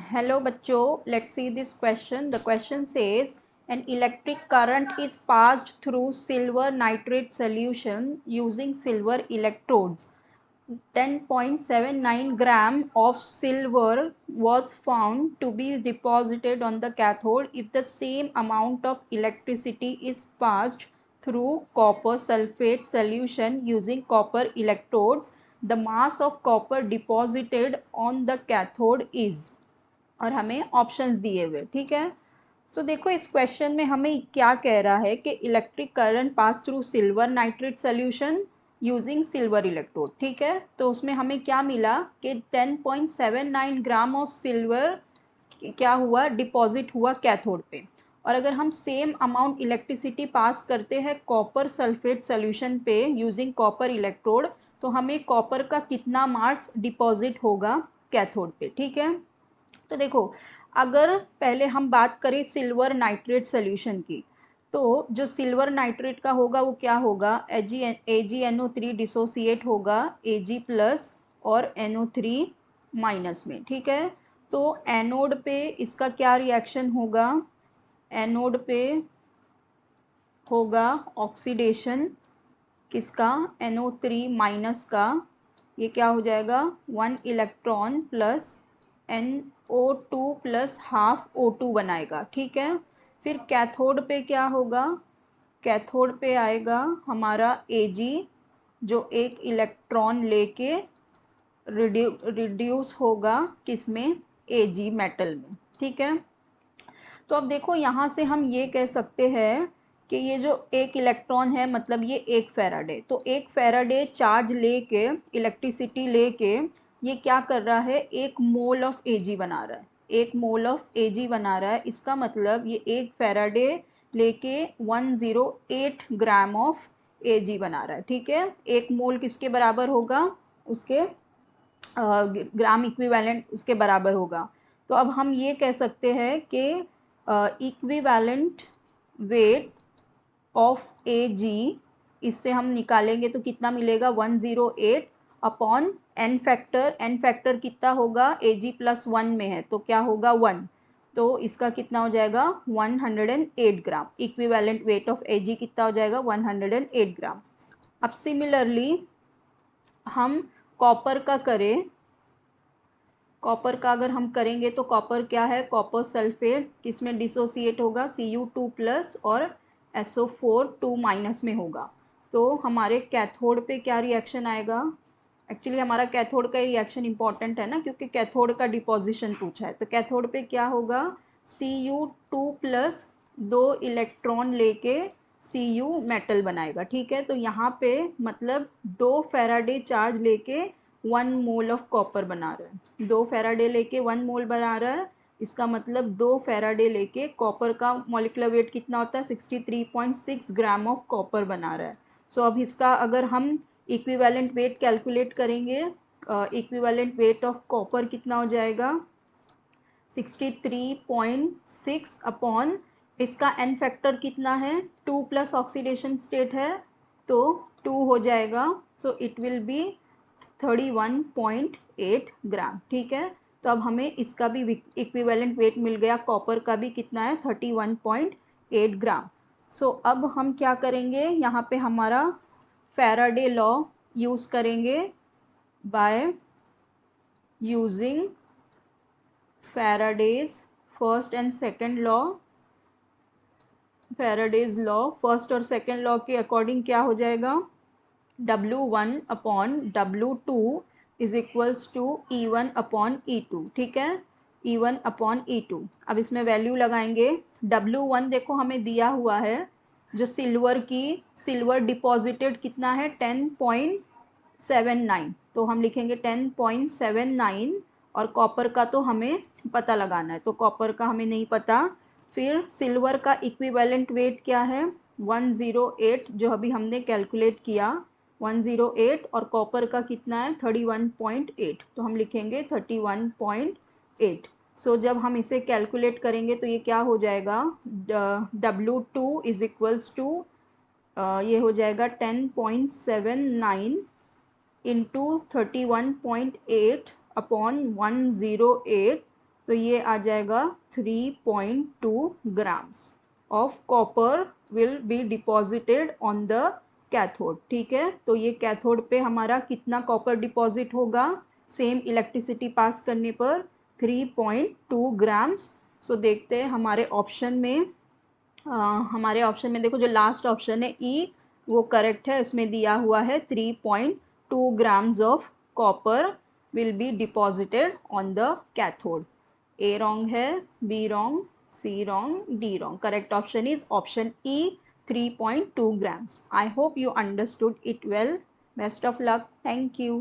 Hello bachcho, let's see this question. The question says an electric current is passed through silver nitrate solution using silver electrodes. 10.79 gram of silver was found to be deposited on the cathode if the same amount of electricity is passed through copper sulfate solution using copper electrodes. The mass of copper deposited on the cathode is, और हमें options दिए हुए, ठीक है। सो देखो इस question में हमें क्या कह रहा है कि electric current pass through silver nitrate solution using silver electrode, ठीक है। तो उसमें हमें क्या मिला कि 10.79 ग्राम ऑफ सिल्वर क्या हुआ, डिपॉजिट हुआ कैथोड पे। और अगर हम सेम अमाउंट इलेक्ट्रिसिटी पास करते हैं कॉपर सल्फेट सोल्यूशन पे यूजिंग कॉपर इलेक्ट्रोड, तो हमें कॉपर का कितना मास डिपॉजिट होगा कैथोड पे, ठीक है। तो देखो, अगर पहले हम बात करें सिल्वर नाइट्रेट सोल्यूशन की, तो जो सिल्वर नाइट्रेट का होगा वो क्या होगा, AgNO3 डिसोसिएट होगा Ag प्लस और NO3 माइनस में, ठीक है। तो एनोड पे इसका क्या रिएक्शन होगा, एनोड पे होगा ऑक्सीडेशन किसका, NO3 माइनस का। ये क्या हो जाएगा, 1 electron plus NO2 plus half O2 बनाएगा, ठीक है। फिर कैथोड पे क्या होगा, कैथोड पे आएगा हमारा Ag, जो एक इलेक्ट्रॉन लेके रिड्यूस होगा किसमें, Ag मेटल में, ठीक है। तो अब देखो यहाँ से हम ये कह सकते हैं कि ये जो एक इलेक्ट्रॉन है मतलब ये एक फेराडे, तो एक फेराडे चार्ज लेके इलेक्ट्रिसिटी लेके ये क्या कर रहा है, एक मोल ऑफ Ag बना रहा है, एक मोल ऑफ Ag बना रहा है। इसका मतलब ये एक फेराडे लेके 108 ग्राम ऑफ Ag बना रहा है, ठीक है। एक मोल किसके बराबर होगा, उसके ग्राम इक्विवेलेंट उसके बराबर होगा। तो अब हम ये कह सकते हैं कि इक्विवेलेंट वेट ऑफ Ag, इससे हम निकालेंगे तो कितना मिलेगा, 108 अपॉन एन फैक्टर कितना होगा, Ag प्लस 1 में है तो क्या होगा 1, तो इसका कितना हो जाएगा 108 ग्राम। इक्विवेलेंट वेट ऑफ Ag कितना हो जाएगा 108 ग्राम। अब सिमिलरली हम कॉपर का करें, कॉपर का अगर हम करेंगे तो कॉपर क्या है, कॉपर सल्फेट किसमें डिसोसिएट होगा, Cu2 प्लस और SO4 2 माइनस में होगा। तो हमारे कैथोड पे क्या रिएक्शन आएगा, एक्चुअली हमारा कैथोड का रिएक्शन इंपॉर्टेंट है ना, क्योंकि कैथोड का डिपोजिशन पूछा है। तो कैथोड पे क्या होगा, Cu2 प्लस 2 इलेक्ट्रॉन लेके Cu मेटल बनाएगा, ठीक है। तो यहाँ पे मतलब 2 फेराडे चार्ज लेके 1 मोल ऑफ कॉपर बना रहा है, 2 फेराडे लेके 1 मोल बना रहा है। इसका मतलब 2 फेराडे लेके कॉपर का मॉलिक्यूलर वेट कितना होता है, 63.6 ग्राम ऑफ कॉपर बना रहा है। सो अब इसका अगर हम इक्विवेलेंट वेट कैलकुलेट करेंगे, इक्विवेलेंट वेट ऑफ कॉपर कितना हो जाएगा 63.6 अपॉन इसका एन फैक्टर कितना है 2 प्लस ऑक्सीडेशन स्टेट है तो 2 हो जाएगा। सो इट विल बी 31.8 ग्राम, ठीक है। तो अब हमें इसका भी इक्विवेलेंट वेट मिल गया, कॉपर का भी कितना है 31.8 ग्राम। सो अब हम क्या करेंगे, यहाँ पे हमारा फैराडे लॉ यूज़ करेंगे by using Faraday's first and second law. Faraday's law first और सेकेंड लॉ के अकॉर्डिंग क्या हो जाएगा, W1 upon W2 is equals to E1 upon E2, ठीक है, E1 अपॉन E2। अब इसमें वैल्यू लगाएंगे, W1 देखो हमें दिया हुआ है, जो सिल्वर डिपॉजिटेड कितना है 10.79, तो हम लिखेंगे 10.79, और कॉपर का तो हमें पता लगाना है, तो कॉपर का हमें नहीं पता। फिर सिल्वर का इक्विवेलेंट वेट क्या है 108, जो अभी हमने कैलकुलेट किया 108, और कॉपर का कितना है 31.8, तो हम लिखेंगे 31.8। सो जब हम इसे कैलकुलेट करेंगे तो ये क्या हो जाएगा, W2 इज इक्वल्स टू ये हो जाएगा 10.79 इंटू 31.8 अपॉन 108, तो ये आ जाएगा 3.2 grams of copper will be deposited on the cathode. ठीक है, तो ये कैथोड पे हमारा कितना कॉपर डिपॉजिट होगा सेम इलेक्ट्रिसिटी पास करने पर 3.2 ग्राम्स। सो देखते हैं हमारे ऑप्शन में देखो जो लास्ट ऑप्शन है ई वो करेक्ट है। इसमें दिया हुआ है 3.2 grams of copper will be deposited on the cathode. A wrong है, B wrong, C wrong, D wrong. Correct option is option E 3.2 grams. I hope you understood it well. Best of luck. Thank you.